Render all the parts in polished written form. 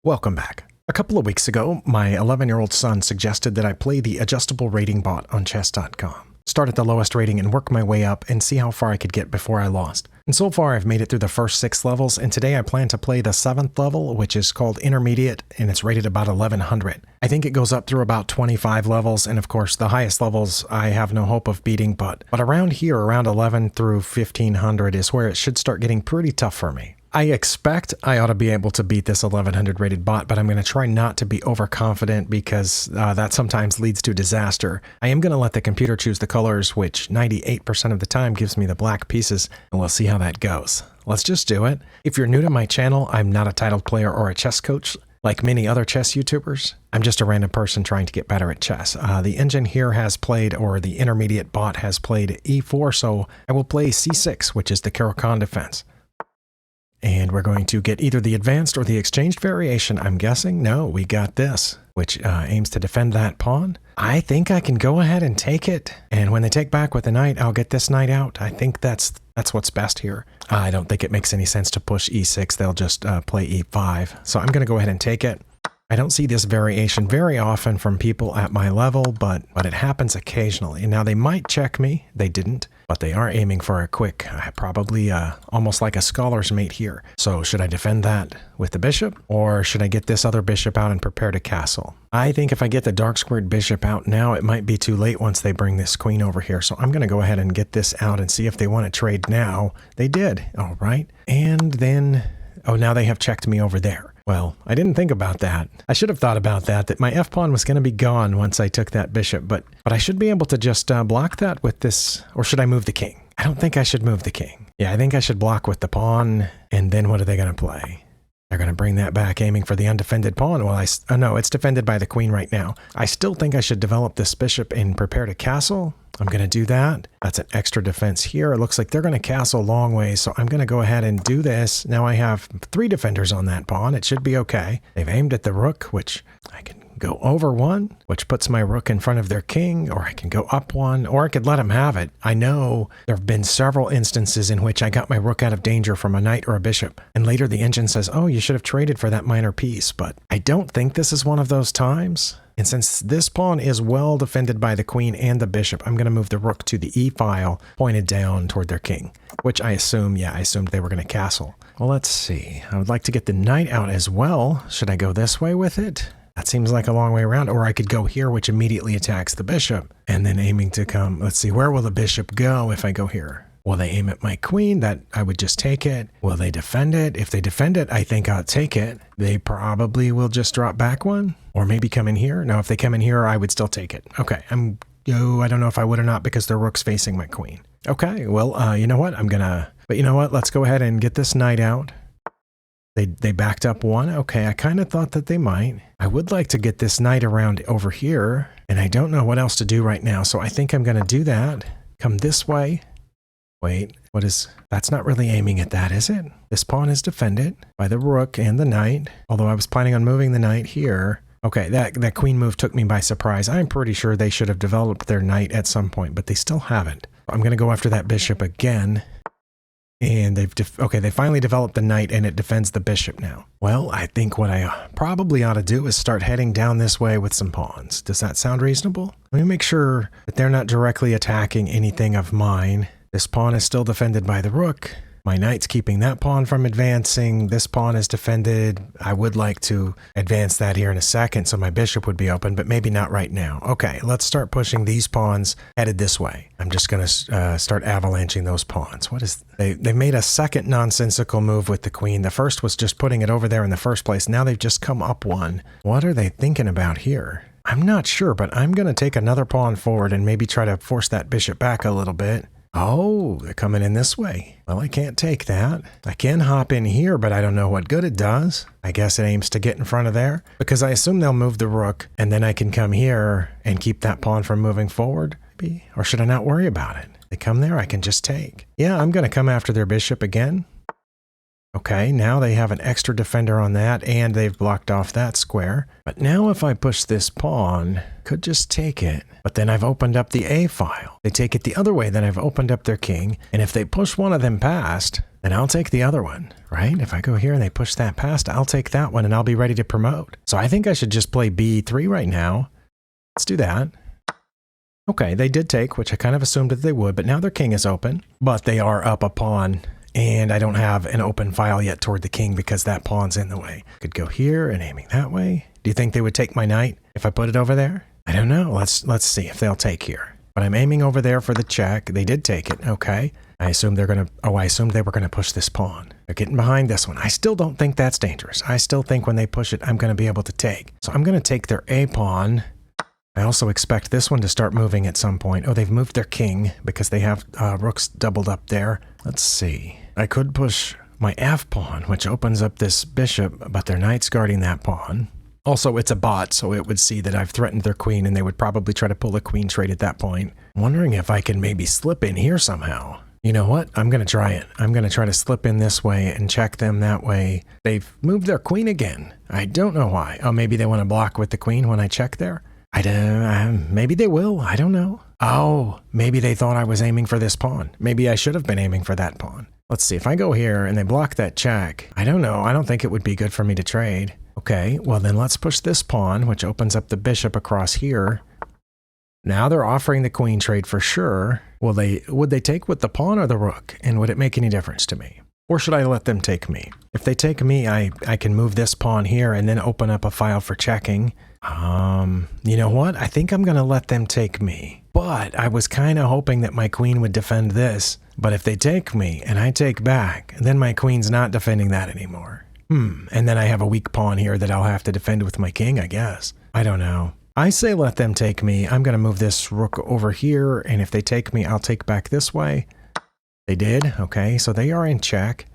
Welcome back. A couple of weeks ago, my 11-year-old son suggested that I play the adjustable rating bot on chess.com. Start at the lowest rating and work my way up and see how far I could get before I lost. And so far I've made it through the first 6 levels, and today I plan to play the 7th level, which is called Intermediate, and it's rated about 1100. I think it goes up through about 25 levels, and of course the highest levels I have no hope of beating, but around here, around 11 through 1500 is where it should start getting pretty tough for me. I expect I ought to be able to beat this 1100 rated bot, but I'm going to try not to be overconfident because that sometimes leads to disaster. I am going to let the computer choose the colors, which 98% of the time gives me the black pieces, and we'll see how that goes. Let's just do it. If you're new to my channel, I'm not a titled player or a chess coach like many other chess YouTubers. I'm just a random person trying to get better at chess. The engine here has played, or the intermediate bot has played e4, so I will play c6, which is the Caro-Kann defense. And we're going to get either the advanced or the exchanged variation, I'm guessing. No, we got this, which aims to defend that pawn. I think I can go ahead and take it. And when they take back with the knight, I'll get this knight out. I think that's what's best here. I don't think it makes any sense to push e6. They'll just play e5. So I'm going to go ahead and take it. I don't see this variation very often from people at my level, but it happens occasionally. Now they might check me. They didn't. But they are aiming for a quick, probably almost like a scholar's mate here. So should I defend that with the bishop, or should I get this other bishop out and prepare to castle? I think if I get the dark squared bishop out now, it might be too late once they bring this queen over here. So I'm going to go ahead and get this out and see if they want to trade now. They did. All right. And then, oh, now they have checked me over there. Well, I didn't think about that. I should have thought about that my f-pawn was going to be gone once I took that bishop, but I should be able to just block that with this, or should I move the king? I don't think I should move the king. Yeah, I think I should block with the pawn, and then what are they going to play? They're going to bring that back, aiming for the undefended pawn. Well, no, it's defended by the queen right now. I still think I should develop this bishop and prepare to castle. I'm going to do that. That's an extra defense here. It looks like they're going to castle a long way, so I'm going to go ahead and do this. Now I have 3 defenders on that pawn. It should be okay. They've aimed at the rook, which I can go over 1, which puts my rook in front of their king, or I can go up 1, or I could let them have it. I know there have been several instances in which I got my rook out of danger from a knight or a bishop, and later the engine says, oh, you should have traded for that minor piece, but I don't think this is one of those times. And since this pawn is well defended by the queen and the bishop, I'm going to move the rook to the e file, pointed down toward their king, which I assumed they were going to castle. Well, let's see. I would like to get the knight out as well. Should I go this way with it? That seems like a long way around, or I could go here, which immediately attacks the bishop, and then aiming to come. Let's see, where will the bishop go if I go here? Will they aim at my queen? That I would just take it. Will they defend it? If they defend it, I think I'll take it. They probably will just drop back 1, or maybe come in here. No, if they come in here, I would still take it. Okay, I don't know if I would or not because the rook's facing my queen. Okay, well, you know what? But you know what? Let's go ahead and get this knight out. They backed up 1. Okay, I kind of thought that they might. I would like to get this knight around over here, and I don't know what else to do right now, so I think I'm going to do that. Come this way. Wait, that's not really aiming at that, is it? This pawn is defended by the rook and the knight, although I was planning on moving the knight here. Okay, that queen move took me by surprise. I'm pretty sure they should have developed their knight at some point, but they still haven't. I'm going to go after that bishop again. And they finally developed the knight, and it defends the bishop now. Well, I think what I probably ought to do is start heading down this way with some pawns. Does that sound reasonable? Let me make sure that they're not directly attacking anything of mine. This pawn is still defended by the rook. My knight's keeping that pawn from advancing. This pawn is defended. I would like to advance that here in a second so my bishop would be open, but maybe not right now. Okay, let's start pushing these pawns headed this way. I'm just going to start avalanching those pawns. They made a second nonsensical move with the queen. The first was just putting it over there in the first place. Now they've just come up 1. What are they thinking about here? I'm not sure, but I'm going to take another pawn forward and maybe try to force that bishop back a little bit. Oh, they're coming in this way. Well, I can't take that. I can hop in here, but I don't know what good it does. I guess it aims to get in front of there, because I assume they'll move the rook, and then I can come here and keep that pawn from moving forward. Or should I not worry about it? They come there, I can just take. Yeah, I'm going to come after their bishop again. Okay, now they have an extra defender on that, and they've blocked off that square. But now if I push this pawn, could just take it. But then I've opened up the A file. They take it the other way, then I've opened up their king, and if they push one of them past, then I'll take the other one, right? If I go here and they push that past, I'll take that one and I'll be ready to promote. So I think I should just play B3 right now. Let's do that. Okay, they did take, which I kind of assumed that they would, but now their king is open, but they are up a pawn. And I don't have an open file yet toward the king because that pawn's in the way. Could go here and aiming that way. Do you think they would take my knight if I put it over there? I don't know. Let's see if they'll take here. But I'm aiming over there for the check. They did take it. Okay. I assumed they're going to, I assumed they were going to push this pawn. They're getting behind this one. I still don't think that's dangerous. I still think when they push it, I'm going to be able to take. So I'm going to take their A pawn. I also expect this one to start moving at some point. Oh, they've moved their king because they have rooks doubled up there. Let's see. I could push my F pawn, which opens up this bishop, but their knight's guarding that pawn. Also, it's a bot, so it would see that I've threatened their queen, and they would probably try to pull a queen trade at that point. I'm wondering if I can maybe slip in here somehow. You know what? I'm going to try it. I'm going to try to slip in this way and check them that way. They've moved their queen again. I don't know why. Oh, maybe they want to block with the queen when I check there? I don't, maybe they will. I don't know. Oh, maybe they thought I was aiming for this pawn. Maybe I should have been aiming for that pawn. Let's see, if I go here and they block that check, I don't know. I don't think it would be good for me to trade. Okay, well then let's push this pawn, which opens up the bishop across here. Now they're offering the queen trade for sure. Would they take with the pawn or the rook? And would it make any difference to me? Or should I let them take me? If they take me, I can move this pawn here and then open up a file for checking. You know what? I think I'm going to let them take me. But I was kind of hoping that my queen would defend this. But if they take me and I take back, then my queen's not defending that anymore. And then I have a weak pawn here that I'll have to defend with my king, I guess. I don't know. I say let them take me. I'm going to move this rook over here. And if they take me, I'll take back this way. They did. Okay, so they are in check.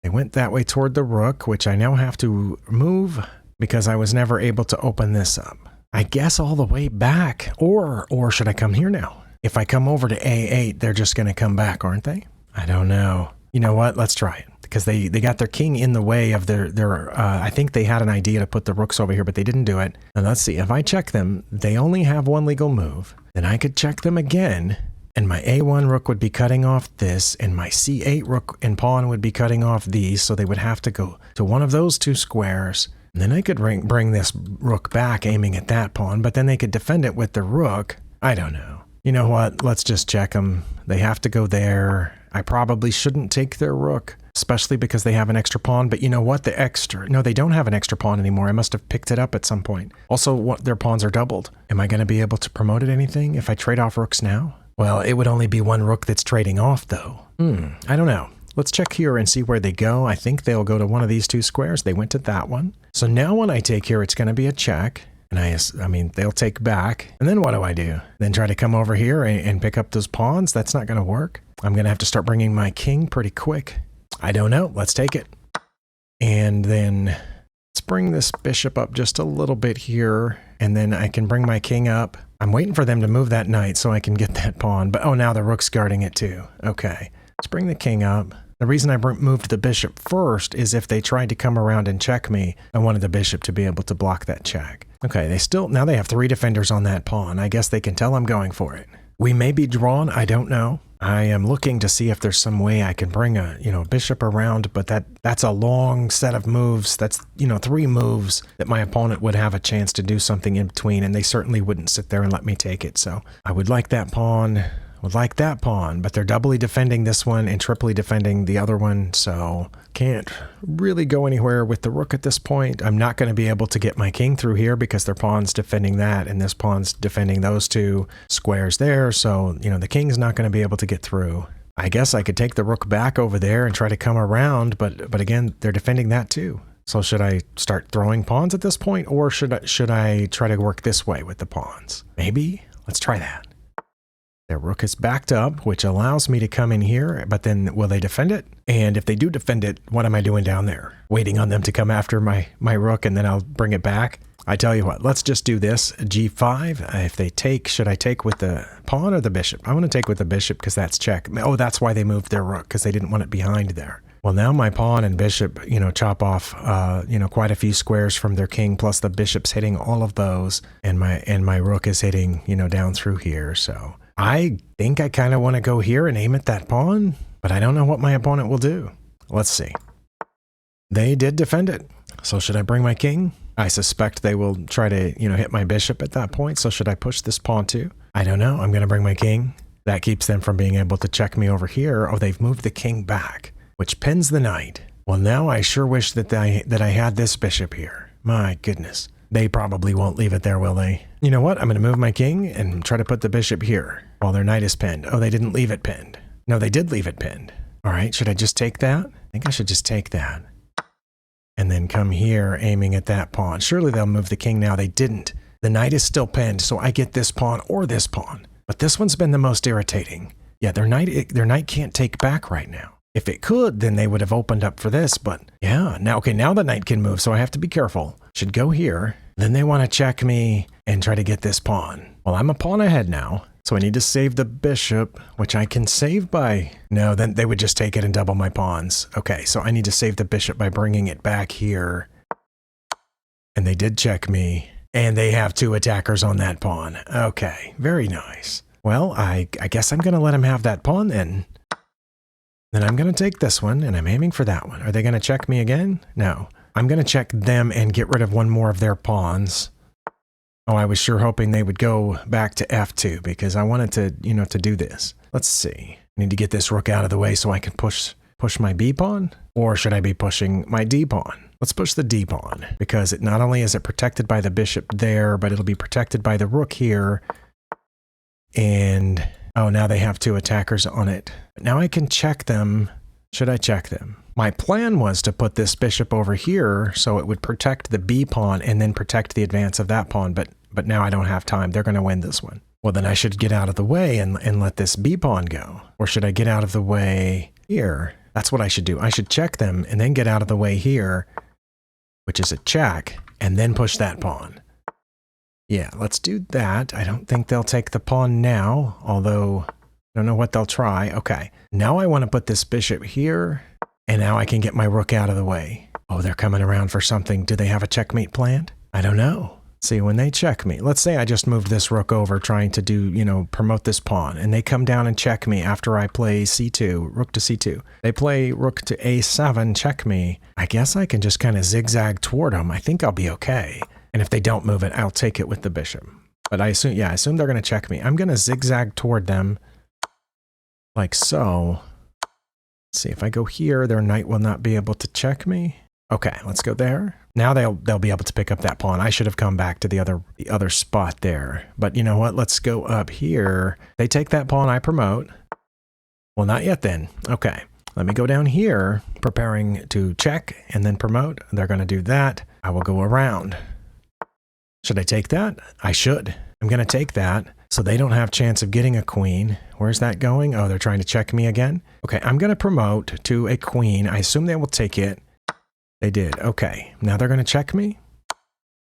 They went that way toward the rook, which I now have to move because I was never able to open this up. I guess all the way back. Or should I come here now? If I come over to A8, they're just going to come back, aren't they? I don't know. You know what? Let's try it. Because they got their king in the way of their I think they had an idea to put the rooks over here, but they didn't do it. And let's see. If I check them, they only have one legal move. Then I could check them again. And my A1 rook would be cutting off this. And my C8 rook and pawn would be cutting off these. So they would have to go to one of those two squares. And then I could bring this rook back aiming at that pawn. But then they could defend it with the rook. I don't know. You know what? Let's just check them. They have to go there. I probably shouldn't take their rook, especially because they have an extra pawn. But you know what? No, they don't have an extra pawn anymore. I must have picked it up at some point. Also, their pawns are doubled. Am I going to be able to promote it anything if I trade off rooks now? Well, it would only be one rook that's trading off, though. I don't know. Let's check here and see where they go. I think they'll go to one of these two squares. They went to that one. So now when I take here, it's going to be a check. And I mean, they'll take back. And then what do I do? Then try to come over here and pick up those pawns? That's not going to work. I'm going to have to start bringing my king pretty quick. I don't know. Let's take it. And then let's bring this bishop up just a little bit here. And then I can bring my king up. I'm waiting for them to move that knight so I can get that pawn. But oh, now the rook's guarding it too. Okay. Let's bring the king up. The reason I moved the bishop first is if they tried to come around and check me, I wanted the bishop to be able to block that check. Okay, now they have 3 defenders on that pawn. I guess they can tell I'm going for it. We may be drawn, I don't know. I am looking to see if there's some way I can bring a, bishop around, but that's a long set of moves. That's, 3 moves that my opponent would have a chance to do something in between, and they certainly wouldn't sit there and let me take it. So I would like that pawn. But they're doubly defending this one and triply defending the other one, so can't really go anywhere with the rook at this point. I'm not going to be able to get my king through here because their pawn's defending that, and this pawn's defending those 2 squares there, so, the king's not going to be able to get through. I guess I could take the rook back over there and try to come around, but again, they're defending that too. So should I start throwing pawns at this point, or should I try to work this way with the pawns? Maybe? Let's try that. Their rook is backed up, which allows me to come in here, but then will they defend it? And if they do defend it, what am I doing down there? Waiting on them to come after my rook, and then I'll bring it back? I tell you what, let's just do this. G5, if they take, should I take with the pawn or the bishop? I want to take with the bishop because that's check. Oh, that's why they moved their rook, because they didn't want it behind there. Well, now my pawn and bishop, chop off, quite a few squares from their king, plus the bishop's hitting all of those, and my rook is hitting, down through here, so I think I kind of want to go here and aim at that pawn, but I don't know what my opponent will do. Let's see. They did defend it. So should I bring my king? I suspect they will try to, hit my bishop at that point. So should I push this pawn too? I don't know. I'm going to bring my king. That keeps them from being able to check me over here. Oh, they've moved the king back, which pins the knight. Well, now I sure wish that I had this bishop here. My goodness. They probably won't leave it there, will they? You know what? I'm going to move my king and try to put the bishop here while their knight is pinned. Oh, they didn't leave it pinned. No, they did leave it pinned. All right, should I just take that? I think I should just take that. And then come here aiming at that pawn. Surely they'll move the king now. They didn't. The knight is still pinned, so I get this pawn or this pawn. But this one's been the most irritating. Yeah, their knight can't take back right now. If it could, then they would have opened up for this, but yeah. Now the knight can move, so I have to be careful. Should go here. Then they want to check me and try to get this pawn. Well, I'm a pawn ahead now, so I need to save the bishop, which I can save by... No, then they would just take it and double my pawns. Okay, so I need to save the bishop by bringing it back here. And they did check me, and they have 2 attackers on that pawn. Okay, very nice. Well, I guess I'm going to let him have that pawn then. Then I'm going to take this one, and I'm aiming for that one. Are they going to check me again? No. I'm going to check them and get rid of one more of their pawns. Oh, I was sure hoping they would go back to f2 because I wanted to, to do this. Let's see. I need to get this rook out of the way so I can push my b pawn. Or should I be pushing my d pawn? Let's push the d pawn because it not only is it protected by the bishop there, but it'll be protected by the rook here. And... oh, now they have 2 attackers on it. But now I can check them. Should I check them? My plan was to put this bishop over here so it would protect the b pawn and then protect the advance of that pawn, but now I don't have time. They're going to win this one. Well, then I should get out of the way and let this b pawn go. Or should I get out of the way here? That's what I should do. I should check them and then get out of the way here, which is a check, and then push that pawn. Yeah, let's do that. I don't think they'll take the pawn now, although I don't know what they'll try. Okay, now I want to put this bishop here, and now I can get my rook out of the way. Oh, they're coming around for something. Do they have a checkmate planned? I don't know. See, when they check me, let's say I just moved this rook over trying to do, promote this pawn, and they come down and check me after I play c2, rook to c2. They play rook to a7, check me. I guess I can just kind of zigzag toward them. I think I'll be okay. And if they don't move it, I'll take it with the bishop. But I assume they're going to check me. I'm going to zigzag toward them like so. Let's see, if I go here, their knight will not be able to check me. Okay, let's go there. Now they'll be able to pick up that pawn. I should have come back to the other spot there. But you know what? Let's go up here. They take that pawn, I promote. Well, not yet then. Okay, let me go down here, preparing to check and then promote. They're going to do that. I will go around. Should I take that? I should. I'm going to take that so they don't have chance of getting a queen. Where's that going? Oh, they're trying to check me again? Okay, I'm going to promote to a queen. I assume they will take it. They did. Okay, now they're going to check me?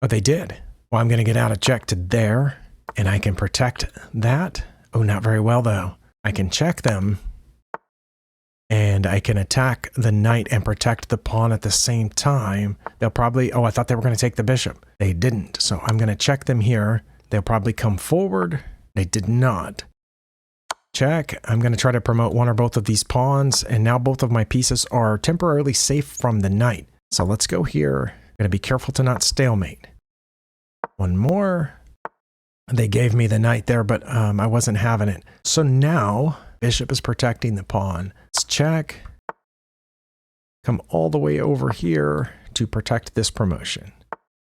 Oh, they did. Well, I'm going to get out of check to there, and I can protect that. Oh, not very well, though. I can check them, and I can attack the knight and protect the pawn at the same time. They'll probably... oh, I thought they were going to take the bishop. They didn't, so I'm going to check them here. They'll probably come forward. They did not. Check. I'm going to try to promote one or both of these pawns, and now both of my pieces are temporarily safe from the knight. So let's go here. I'm going to be careful to not stalemate. One more. They gave me the knight there, but I wasn't having it. So now, bishop is protecting the pawn. Let's check. Come all the way over here to protect this promotion.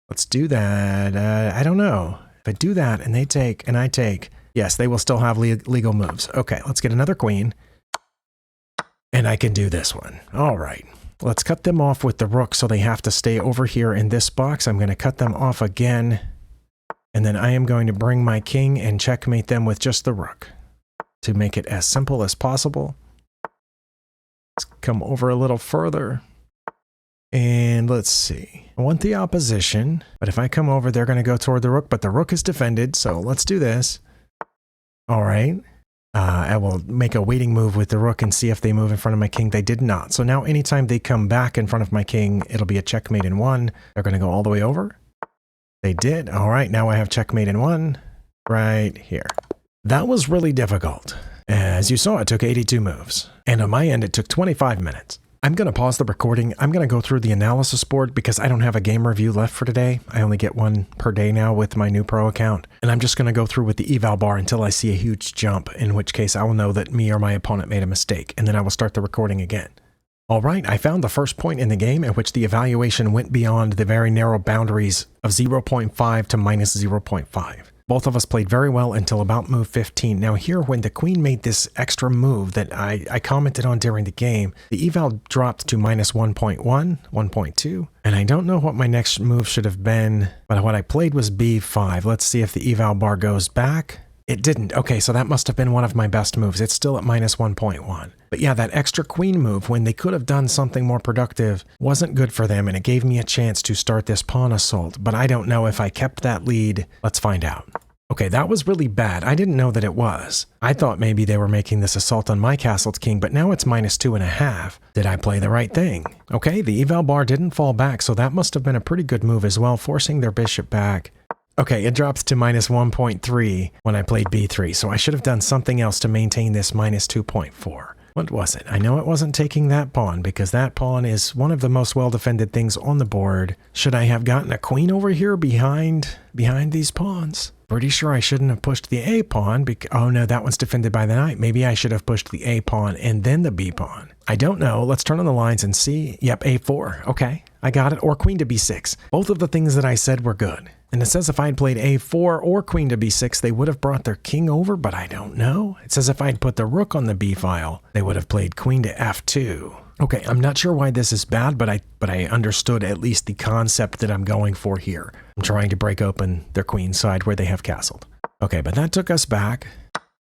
Let's do that. I don't know. If I do that and they take and I take, yes, they will still have legal moves. Okay, let's get another queen. And I can do this one. All right. Let's cut them off with the rook so they have to stay over here in this box. I'm going to cut them off again. And then I am going to bring my king and checkmate them with just the rook to make it as simple as possible. Let's come over a little further. And let's see. I want the opposition, but if I come over, they're going to go toward the rook, but the rook is defended, so let's do this. All right. I will make a waiting move with the rook and see if they move in front of my king. They did not. So now anytime they come back in front of my king, it'll be a checkmate in one. They're going to go all the way over. They did. All right. Now I have checkmate in one right here. That was really difficult. As you saw, it took 82 moves. And on my end, it took 25 minutes. I'm going to pause the recording. I'm going to go through the analysis board because I don't have a game review left for today. I only get one per day now with my new pro account. And I'm just going to go through with the eval bar until I see a huge jump, in which case I will know that me or my opponent made a mistake, and then I will start the recording again. All right, I found the first point in the game in which the evaluation went beyond the very narrow boundaries of 0.5 to minus 0.5. Both of us played very well until about move 15. Now here, when the queen made this extra move that I commented on during the game, the eval dropped to minus 1.1, 1.2, and I don't know what my next move should have been, but what I played was b5. Let's see if the eval bar goes back. It didn't. Okay, so that must have been one of my best moves. It's still at minus 1.1. But yeah, that extra queen move, when they could have done something more productive, wasn't good for them, and it gave me a chance to start this pawn assault. But I don't know if I kept that lead. Let's find out. Okay, that was really bad. I didn't know that it was. I thought maybe they were making this assault on my castle's king, but now it's minus 2.5. Did I play the right thing? Okay, the eval bar didn't fall back, so that must have been a pretty good move as well, forcing their bishop back. Okay, it drops to minus 1.3 when I played b3, so I should have done something else to maintain this minus 2.4. What was it? I know it wasn't taking that pawn, because that pawn is one of the most well-defended things on the board. Should I have gotten a queen over here behind these pawns? Pretty sure I shouldn't have pushed the a pawn, oh no, that one's defended by the knight. Maybe I should have pushed the a pawn and then the b pawn. I don't know. Let's turn on the lines and see. Yep, a4. Okay, I got it. Or queen to b6. Both of the things that I said were good. And it says if I'd played a4 or queen to b6, they would have brought their king over, but I don't know. It says if I'd put the rook on the b file, they would have played queen to f2. Okay, I'm not sure why this is bad, but I understood at least the concept that I'm going for here. I'm trying to break open their queen side where they have castled. Okay, but that took us back,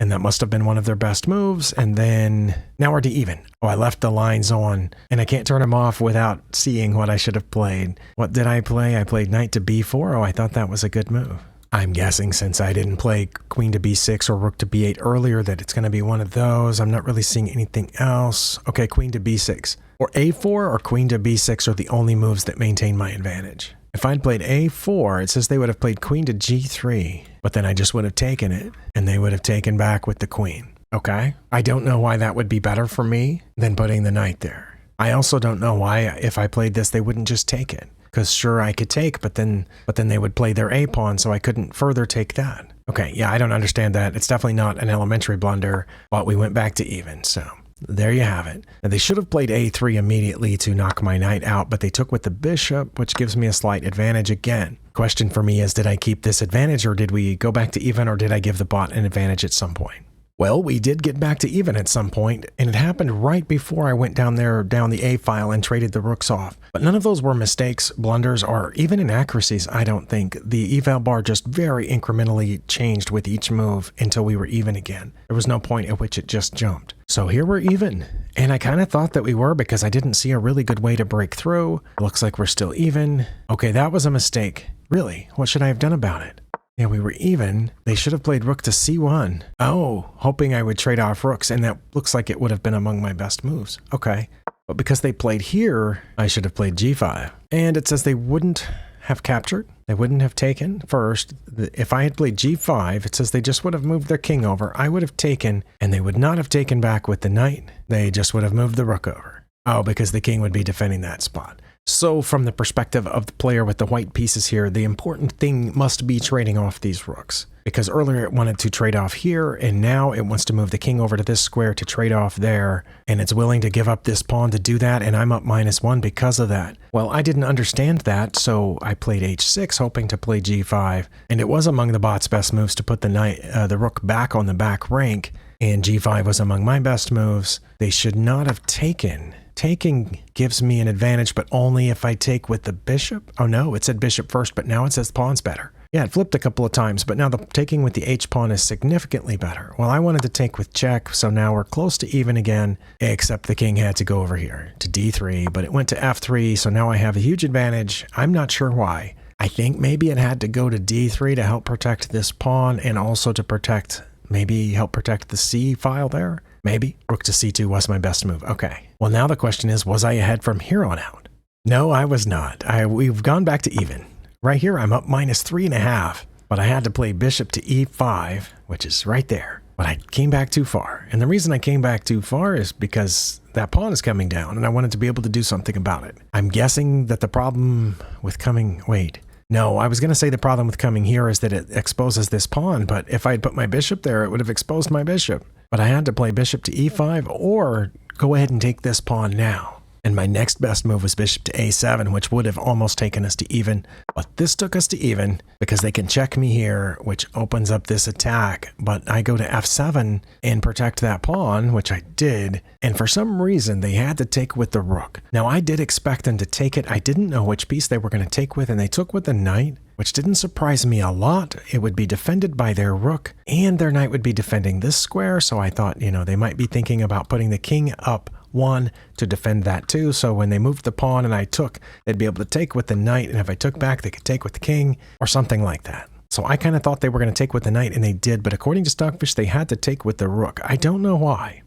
and that must have been one of their best moves, and then now we're to even. Oh, I left the lines on, and I can't turn them off without seeing what I should have played. What did I play? I played knight to b4. Oh, I thought that was a good move. I'm guessing since I didn't play queen to b6 or rook to b8 earlier that it's going to be one of those. I'm not really seeing anything else. Okay, queen to b6. Or a4 or queen to b6 are the only moves that maintain my advantage. If I'd played a4, it says they would have played queen to g3, but then I just would have taken it, and they would have taken back with the queen. Okay? I don't know why that would be better for me than putting the knight there. I also don't know why, if I played this, they wouldn't just take it. Because sure, I could take, but then they would play their a pawn, so I couldn't further take that. Okay, yeah, I don't understand that. It's definitely not an elementary blunder, but we went back to even, so there you have it. Now, they should have played a3 immediately to knock my knight out, but they took with the bishop, which gives me a slight advantage again. Question for me is, did I keep this advantage, or did we go back to even, or did I give the bot an advantage at some point? Well, we did get back to even at some point, and it happened right before I went down the A file and traded the rooks off. But none of those were mistakes, blunders, or even inaccuracies, I don't think. The eval bar just very incrementally changed with each move until we were even again. There was no point at which it just jumped. So here we're even, and I kind of thought that we were because I didn't see a really good way to break through. It looks like we're still even. Okay, that was a mistake. Really, what should I have done about it? Yeah, we were even. They should have played rook to c1. Oh, hoping I would trade off rooks, and that looks like it would have been among my best moves. Okay. But because they played here, I should have played g5. And it says they wouldn't have captured. They wouldn't have taken first. If I had played g5, it says they just would have moved their king over. I would have taken, and they would not have taken back with the knight. They just would have moved the rook over. Oh, because the king would be defending that spot. So from the perspective of the player with the white pieces here, the important thing must be trading off these rooks. Because earlier it wanted to trade off here, and now it wants to move the king over to this square to trade off there, and it's willing to give up this pawn to do that, and I'm up -1 because of that. Well, I didn't understand that, so I played h6, hoping to play g5, and it was among the bot's best moves to put the rook back on the back rank, and g5 was among my best moves. They should not have taken. Taking gives me an advantage, but only if I take with the bishop. Oh no, it said bishop first, but now it says pawn's better. Yeah, it flipped a couple of times, but now the taking with the h-pawn is significantly better. Well, I wanted to take with check, so now we're close to even again, except the king had to go over here to d3, but it went to f3, so now I have a huge advantage. I'm not sure why. I think maybe it had to go to d3 to help protect this pawn and also to protect, maybe help protect the c file there. Maybe. Rook to c2 was my best move. Okay. Well, now the question is, was I ahead from here on out? No, I was not. We've gone back to even. Right here, I'm up -3.5, but I had to play bishop to e5, which is right there. But I came back too far. And the reason I came back too far is because that pawn is coming down and I wanted to be able to do something about it. I'm guessing that the problem with coming... Wait. No, I was going to say the problem with coming here is that it exposes this pawn, but if I had put my bishop there, it would have exposed my bishop. But I had to play bishop to e5 or go ahead and take this pawn now. And my next best move was bishop to a7, which would have almost taken us to even. But this took us to even because they can check me here, which opens up this attack. But I go to f7 and protect that pawn, which I did. And for some reason, they had to take with the rook. Now, I did expect them to take it. I didn't know which piece they were going to take with, and they took with the knight, which didn't surprise me a lot. It would be defended by their rook, and their knight would be defending this square. So I thought, they might be thinking about putting the king up one to defend that too. So when they moved the pawn and I took, they'd be able to take with the knight. And if I took back, they could take with the king or something like that. So I kind of thought they were going to take with the knight, and they did. But according to Stockfish, they had to take with the rook. I don't know why.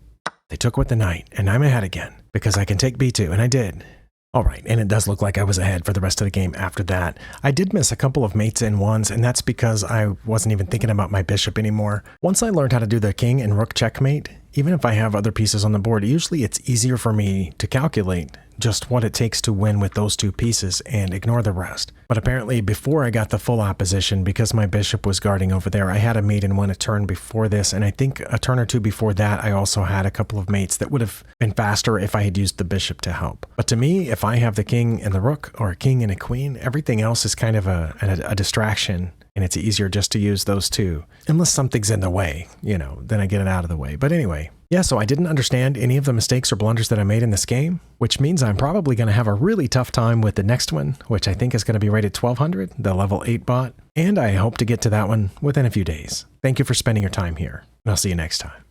They took with the knight, and I'm ahead again because I can take b2, and I did. All right, and it does look like I was ahead for the rest of the game after that. I did miss a couple of mates in ones, and that's because I wasn't even thinking about my bishop anymore. Once I learned how to do the king and rook checkmate, even if I have other pieces on the board, usually it's easier for me to calculate just what it takes to win with those two pieces and ignore the rest. But apparently before I got the full opposition, because my bishop was guarding over there, I had a mate in one a turn before this, and I think a turn or two before that I also had a couple of mates that would have been faster if I had used the bishop to help. But to me, if I have the king and the rook, or a king and a queen, everything else is kind of a distraction, and it's easier just to use those two. Unless something's in the way, then I get it out of the way. But anyway, yeah, so I didn't understand any of the mistakes or blunders that I made in this game, which means I'm probably going to have a really tough time with the next one, which I think is going to be rated 1200, the level 8 bot, and I hope to get to that one within a few days. Thank you for spending your time here, and I'll see you next time.